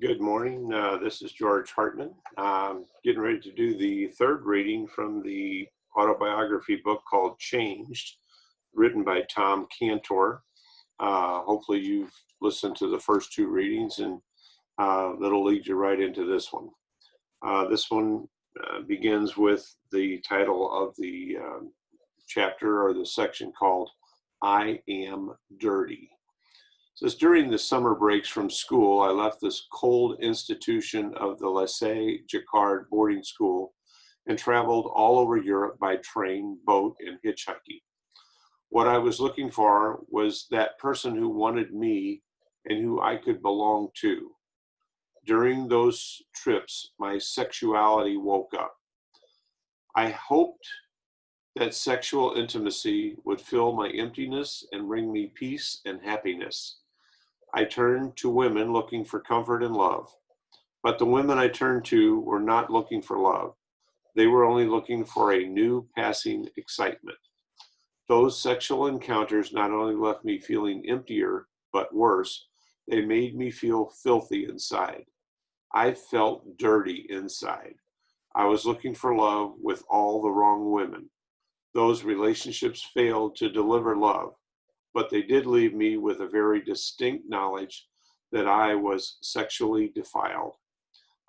Good morning. This is George Hartman. Getting ready to do the third reading from the autobiography book called Changed, written by Tom Cantor. Hopefully you've listened to the first two readings, and that'll lead you right into this one. This one begins with the title of the chapter or the section called I Am Dirty. It says, during the summer breaks from school, I left this cold institution of the Lycée Jacquard boarding school and traveled all over Europe by train, boat, and hitchhiking. What I was looking for was that person who wanted me and who I could belong to. During those trips, my sexuality woke up. I hoped that sexual intimacy would fill my emptiness and bring me peace and happiness. I turned to women looking for comfort and love, but the women I turned to were not looking for love. They were only looking for a new passing excitement. Those sexual encounters not only left me feeling emptier, but worse, they made me feel filthy inside. I felt dirty inside. I was looking for love with all the wrong women. Those relationships failed to deliver love, but they did leave me with a very distinct knowledge that I was sexually defiled.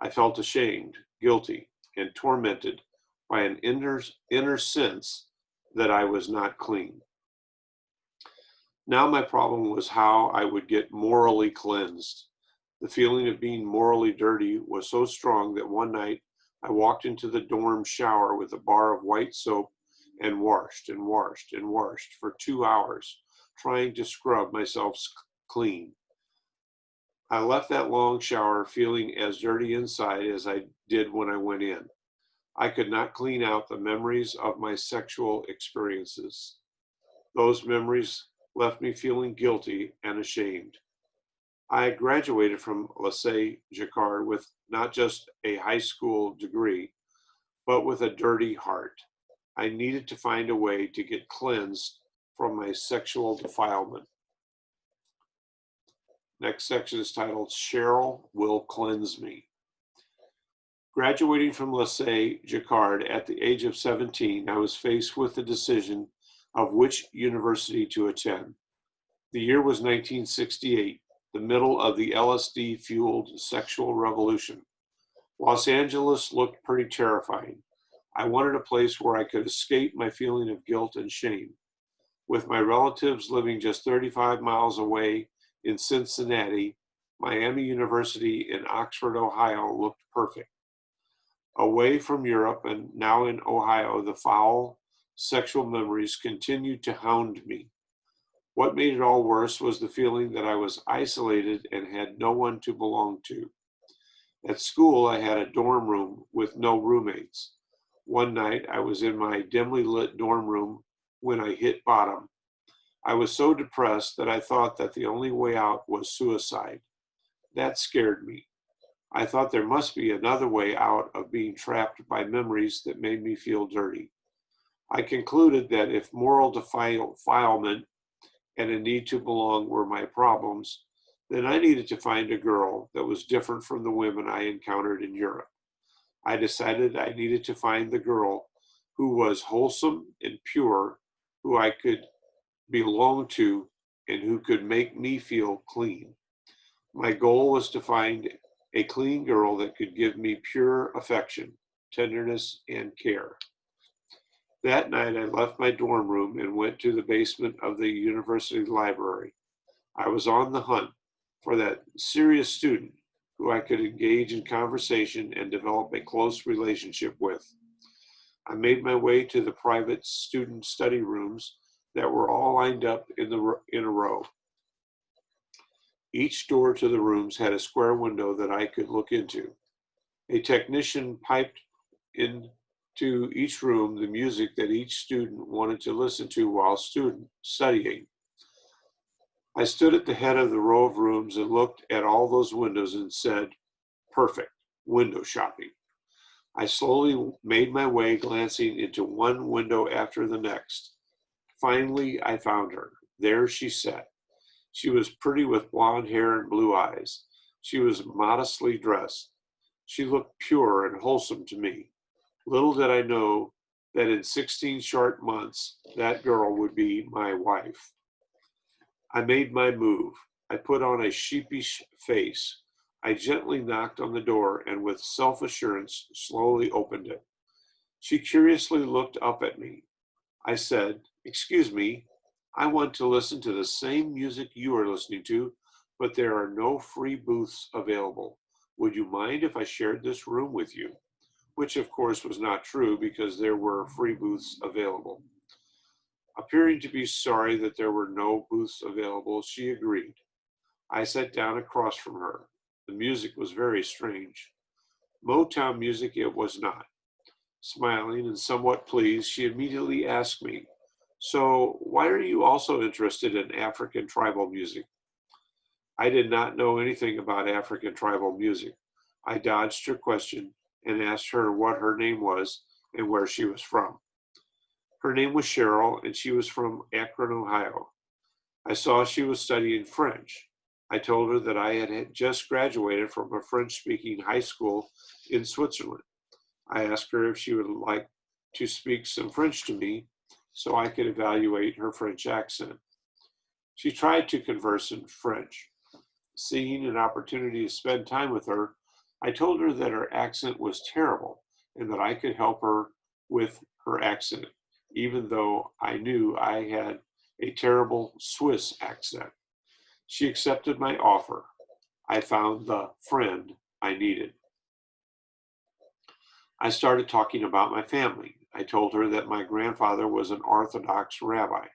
I felt ashamed, guilty, and tormented by an inner sense that I was not clean. Now my problem was how I would get morally cleansed. The feeling of being morally dirty was so strong that one night I walked into the dorm shower with a bar of white soap and washed and washed and washed for 2 hours, trying to scrub myself clean. I left that long shower feeling as dirty inside as I did when I went in. I could not clean out the memories of my sexual experiences. Those memories left me feeling guilty and ashamed. I graduated from Lycée Jacquard with not just a high school degree, but with a dirty heart. I needed to find a way to get cleansed from my sexual defilement. Next section is titled, Cheryl Will Cleanse Me. Graduating from Lycée Jacquard at the age of 17, I was faced with the decision of which university to attend. The year was 1968, the middle of the LSD-fueled sexual revolution. Los Angeles looked pretty terrifying. I wanted a place where I could escape my feeling of guilt and shame. With my relatives living just 35 miles away in Cincinnati, Miami University in Oxford, Ohio looked perfect. Away from Europe and now in Ohio, the foul sexual memories continued to hound me. What made it all worse was the feeling that I was isolated and had no one to belong to. At school, I had a dorm room with no roommates. One night, I was in my dimly lit dorm room when I hit bottom. I was so depressed that I thought that the only way out was suicide. That scared me. I thought there must be another way out of being trapped by memories that made me feel dirty. I concluded that if moral defilement and a need to belong were my problems, then I needed to find a girl that was different from the women I encountered in Europe. I decided I needed to find the girl who was wholesome and pure, who I could belong to, and who could make me feel clean. My goal was to find a clean girl that could give me pure affection, tenderness, and care. That night, I left my dorm room and went to the basement of the university library. I was on the hunt for that serious student who I could engage in conversation and develop a close relationship with. I made my way to the private student study rooms that were all lined up in a row. Each door to the rooms had a square window that I could look into. A technician piped into each room the music that each student wanted to listen to while studying. I stood at the head of the row of rooms and looked at all those windows and said, perfect, window shopping. I slowly made my way, glancing into one window after the next. Finally, I found her. There she sat. She was pretty with blonde hair and blue eyes. She was modestly dressed. She looked pure and wholesome to me. Little did I know that in 16 short months, that girl would be my wife. I made my move. I put on a sheepish face. I gently knocked on the door and with self-assurance slowly opened it. She curiously looked up at me. I said, "Excuse me, I want to listen to the same music you are listening to, but there are no free booths available. Would you mind if I shared this room with you?" Which of course was not true because there were free booths available. Appearing to be sorry that there were no booths available, she agreed. I sat down across from her. The music was very strange. Motown music it was not. Smiling and somewhat pleased, she immediately asked me, "So, why are you also interested in African tribal music?" I did not know anything about African tribal music. I dodged her question and asked her what her name was and where she was from. Her name was Cheryl, and she was from Akron, Ohio. I saw she was studying French. I told her that I had just graduated from a French-speaking high school in Switzerland. I asked her if she would like to speak some French to me so I could evaluate her French accent. She tried to converse in French. Seeing an opportunity to spend time with her, I told her that her accent was terrible and that I could help her with her accent, even though I knew I had a terrible Swiss accent. She accepted my offer. I found the friend I needed. I started talking about my family. I told her that my grandfather was an Orthodox rabbi.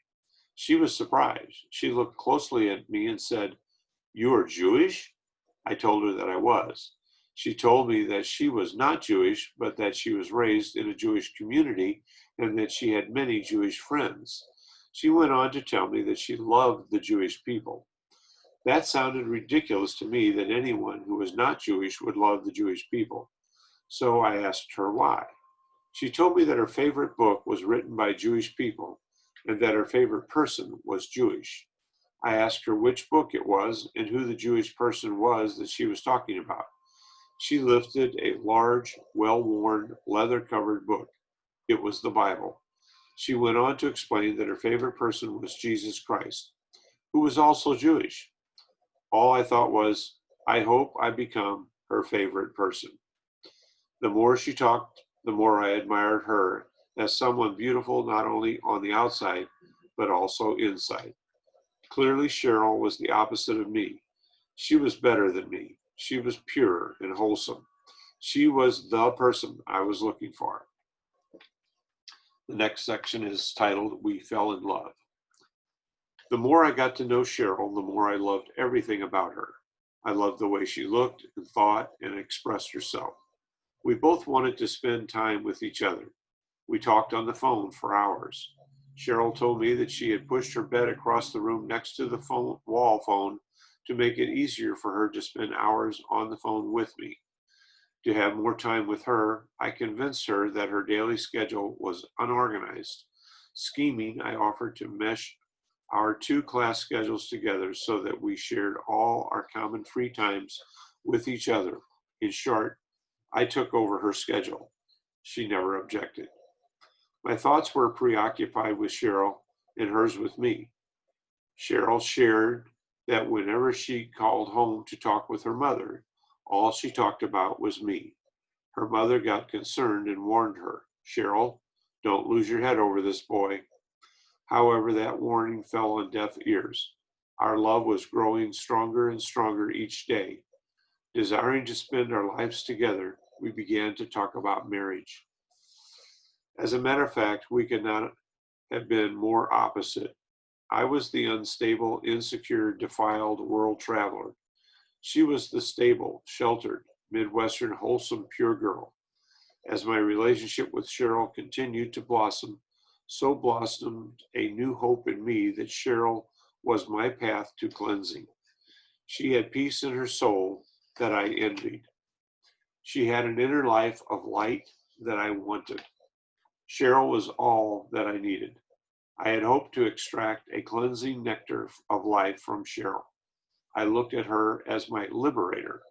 She was surprised. She looked closely at me and said, "You are Jewish?" I told her that I was. She told me that she was not Jewish, but that she was raised in a Jewish community and that she had many Jewish friends. She went on to tell me that she loved the Jewish people. That sounded ridiculous to me that anyone who was not Jewish would love the Jewish people. So I asked her why. She told me that her favorite book was written by Jewish people and that her favorite person was Jewish. I asked her which book it was and who the Jewish person was that she was talking about. She lifted a large, well-worn, leather-covered book. It was the Bible. She went on to explain that her favorite person was Jesus Christ, who was also Jewish. All I thought was, I hope I become her favorite person. The more she talked, the more I admired her as someone beautiful not only on the outside, but also inside. Clearly, Cheryl was the opposite of me. She was better than me. She was pure and wholesome. She was the person I was looking for. The next section is titled, We Fell in Love. The more I got to know Cheryl, the more I loved everything about her. I loved the way she looked and thought and expressed herself. We both wanted to spend time with each other. We talked on the phone for hours. Cheryl told me that she had pushed her bed across the room next to the wall phone to make it easier for her to spend hours on the phone with me. To have more time with her, I convinced her that her daily schedule was unorganized. Scheming, I offered to mesh our two class schedules together so that we shared all our common free times with each other. In short, I took over her schedule. She never objected. My thoughts were preoccupied with Cheryl and hers with me. Cheryl shared that whenever she called home to talk with her mother, all she talked about was me. Her mother got concerned and warned her, "Cheryl, don't lose your head over this boy." However, that warning fell on deaf ears. Our love was growing stronger and stronger each day. Desiring to spend our lives together, we began to talk about marriage. As a matter of fact, we could not have been more opposite. I was the unstable, insecure, defiled world traveler. She was the stable, sheltered, Midwestern, wholesome, pure girl. As my relationship with Cheryl continued to blossom, so blossomed a new hope in me that Cheryl was my path to cleansing. She had peace in her soul that I envied. She had an inner life of light that I wanted. Cheryl was all that I needed. I had hoped to extract a cleansing nectar of life from Cheryl. I looked at her as my liberator.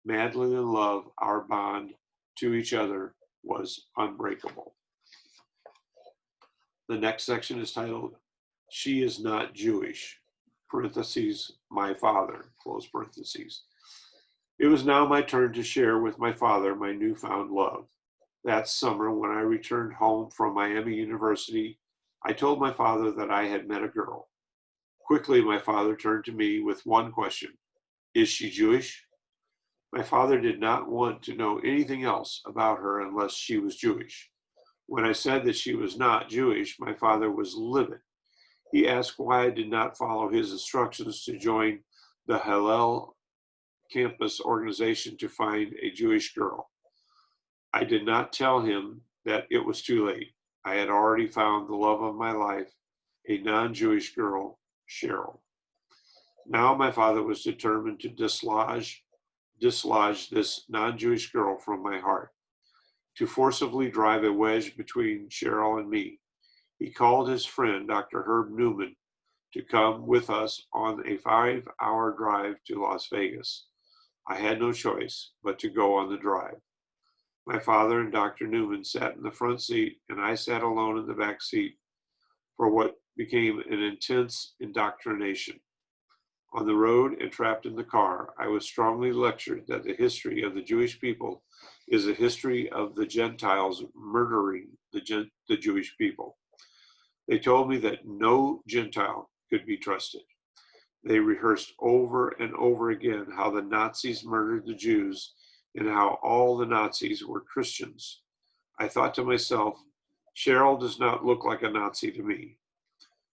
Madly in love, our bond to each other was unbreakable. The next section is titled, She is Not Jewish, parentheses, my father, close parentheses. It was now my turn to share with my father my newfound love. That summer, when I returned home from Miami University, I told my father that I had met a girl. Quickly, my father turned to me with one question: Is she Jewish? My father did not want to know anything else about her unless she was Jewish. When I said that she was not Jewish, my father was livid. He asked why I did not follow his instructions to join the Hillel campus organization to find a Jewish girl. I did not tell him that it was too late. I had already found the love of my life, a non-Jewish girl, Cheryl. Now my father was determined to dislodge this non-Jewish girl from my heart, to forcibly drive a wedge between Cheryl and me. He called his friend, Dr. Herb Newman, to come with us on a 5-hour drive to Las Vegas. I had no choice but to go on the drive. My father and Dr. Newman sat in the front seat, and I sat alone in the back seat for what became an intense indoctrination. On the road and trapped in the car, I was strongly lectured that the history of the Jewish people is a history of the Gentiles murdering the Jewish people. They told me that no Gentile could be trusted. They rehearsed over and over again how the Nazis murdered the Jews and how all the Nazis were Christians. I thought to myself, Cheryl does not look like a Nazi to me.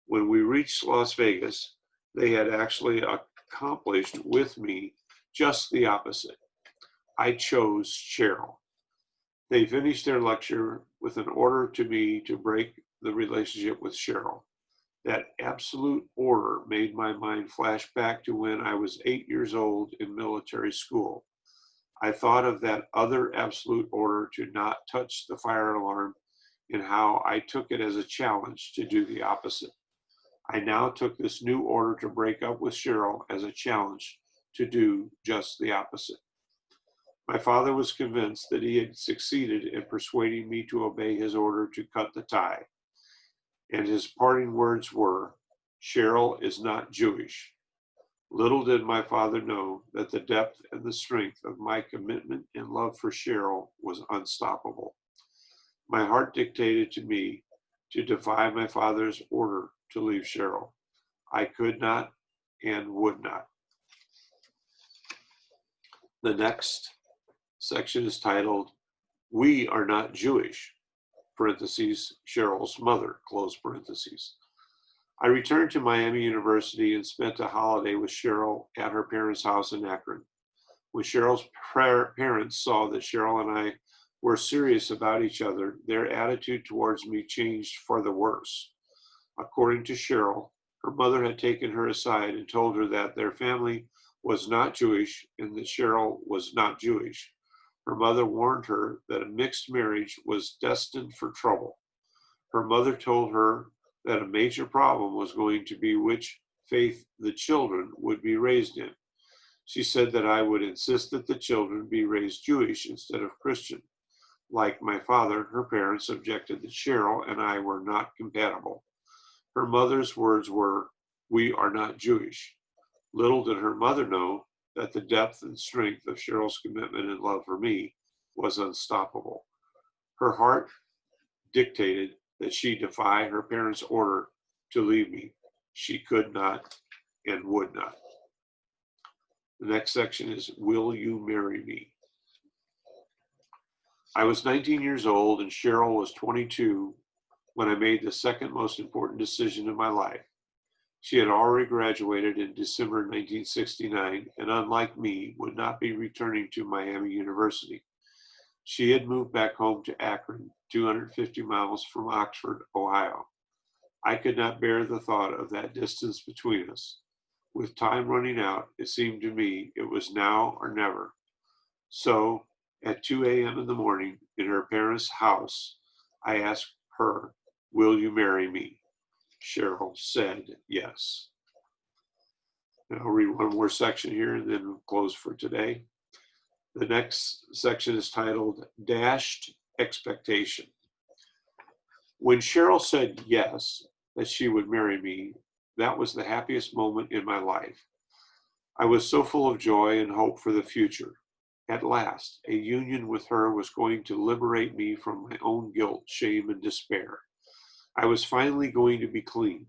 When we reached Las Vegas, they had actually accomplished with me just the opposite. I chose Cheryl. They finished their lecture with an order to me to break the relationship with Cheryl. That absolute order made my mind flash back to when I was 8 years old in military school. I thought of that other absolute order to not touch the fire alarm and how I took it as a challenge to do the opposite. I now took this new order to break up with Cheryl as a challenge to do just the opposite. My father was convinced that he had succeeded in persuading me to obey his order to cut the tie. And his parting words were, Cheryl is not Jewish. Little did my father know that the depth and the strength of my commitment and love for Cheryl was unstoppable. My heart dictated to me to defy my father's order to leave Cheryl. I could not and would not. The next section is titled, We Are Not Jewish, parentheses, Cheryl's mother, close parentheses. I returned to Miami University and spent a holiday with Cheryl at her parents' house in Akron. When Cheryl's parents saw that Cheryl and I were serious about each other, their attitude towards me changed for the worse. According to Cheryl, her mother had taken her aside and told her that their family was not Jewish and that Cheryl was not Jewish. Her mother warned her that a mixed marriage was destined for trouble. Her mother told her that a major problem was going to be which faith the children would be raised in. She said that I would insist that the children be raised Jewish instead of Christian. Like my father, her parents objected that Cheryl and I were not compatible. Her mother's words were, We are not Jewish. Little did her mother know that the depth and strength of Cheryl's commitment and love for me was unstoppable. Her heart dictated that she defy her parents' order to leave me. She could not and would not. The next section is, Will you marry me? I was 19 years old and Cheryl was 22 when I made the second most important decision in my life. She had already graduated in December 1969 and, unlike me, would not be returning to Miami University. She had moved back home to Akron, 250 miles from Oxford, Ohio. I could not bear the thought of that distance between us. With time running out, it seemed to me it was now or never. So, at 2 a.m. in the morning, in her parents' house, I asked her, Will you marry me? Cheryl said yes. And I'll read one more section here and then we'll close for today. The next section is titled Dashed Expectation. When Cheryl said yes, that she would marry me, that was the happiest moment in my life. I was so full of joy and hope for the future. At last, a union with her was going to liberate me from my own guilt, shame, and despair. I was finally going to be clean,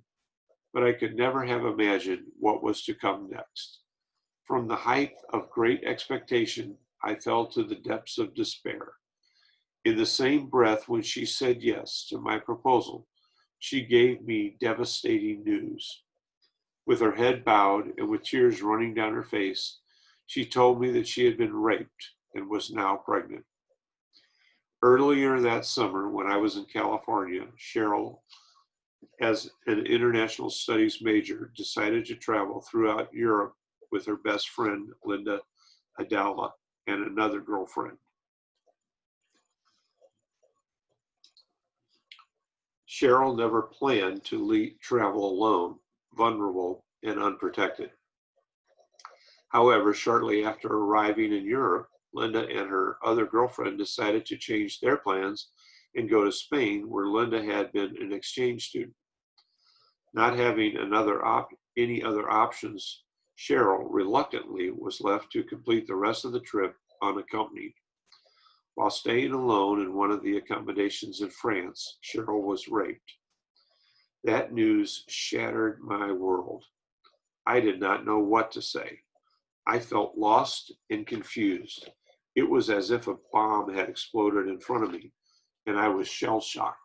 but I could never have imagined what was to come next. From the height of great expectation, I fell to the depths of despair. In the same breath, when she said yes to my proposal, she gave me devastating news. With her head bowed and with tears running down her face, she told me that she had been raped and was now pregnant. Earlier that summer, when I was in California, Cheryl, as an international studies major, decided to travel throughout Europe with her best friend, Linda Adala, and another girlfriend. Cheryl never planned to travel alone, vulnerable and unprotected. However, shortly after arriving in Europe, Linda and her other girlfriend decided to change their plans and go to Spain, where Linda had been an exchange student. Not having any other options, Cheryl reluctantly was left to complete the rest of the trip unaccompanied. While staying alone in one of the accommodations in France, Cheryl was raped. That news shattered my world. I did not know what to say. I felt lost and confused. It was as if a bomb had exploded in front of me, and I was shell-shocked.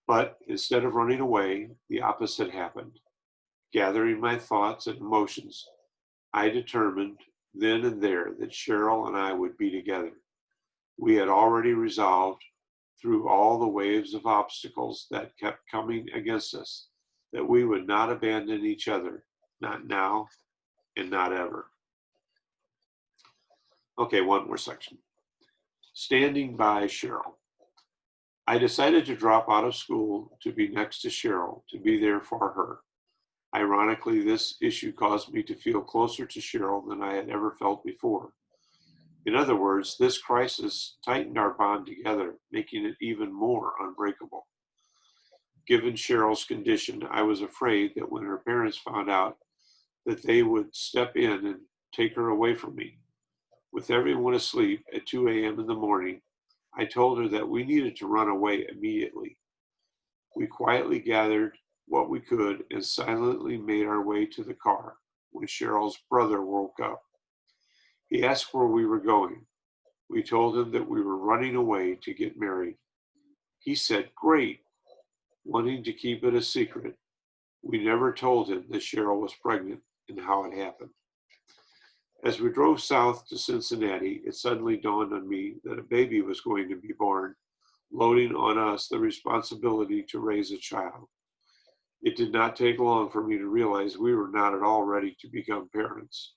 But instead of running away, the opposite happened. Gathering my thoughts and emotions, I determined then and there that Cheryl and I would be together. We had already resolved, through all the waves of obstacles that kept coming against us, that we would not abandon each other, not now and not ever. Okay, one more section. Standing by Cheryl. I decided to drop out of school to be next to Cheryl, to be there for her. Ironically, this issue caused me to feel closer to Cheryl than I had ever felt before. In other words, this crisis tightened our bond together, making it even more unbreakable. Given Cheryl's condition, I was afraid that when her parents found out, that they would step in and take her away from me. With everyone asleep at 2 a.m. in the morning, I told her that we needed to run away immediately. We quietly gathered what we could and silently made our way to the car when Cheryl's brother woke up. He asked where we were going. We told him that we were running away to get married. He said, "Great," wanting to keep it a secret. We never told him that Cheryl was pregnant and how it happened. As we drove south to Cincinnati, it suddenly dawned on me that a baby was going to be born, loading on us the responsibility to raise a child. It did not take long for me to realize we were not at all ready to become parents.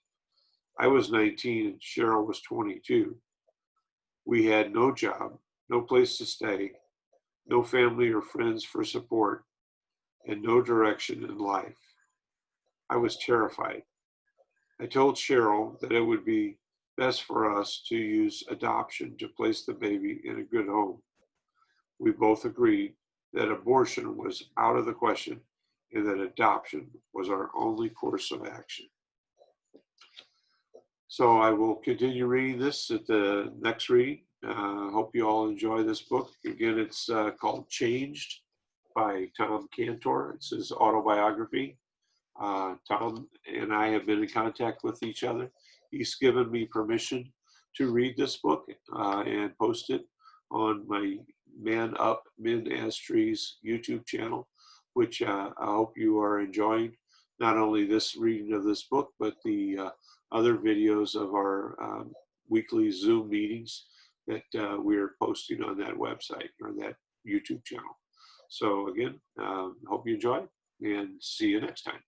I was 19 and Cheryl was 22. We had no job, no place to stay, no family or friends for support, and no direction in life. I was terrified. I told Cheryl that it would be best for us to use adoption to place the baby in a good home. We both agreed that abortion was out of the question and that adoption was our only course of action. So I will continue reading this at the next reading. Hope you all enjoy this book. Again, it's called Changed by Tom Cantor. It's his autobiography. Tom and I have been in contact with each other. He's given me permission to read this book and post it on my Man Up, Men as Trees YouTube channel, which I hope you are enjoying. Not only this reading of this book, but the other videos of our weekly Zoom meetings that we're posting on that website or that YouTube channel. So again, hope you enjoy and see you next time.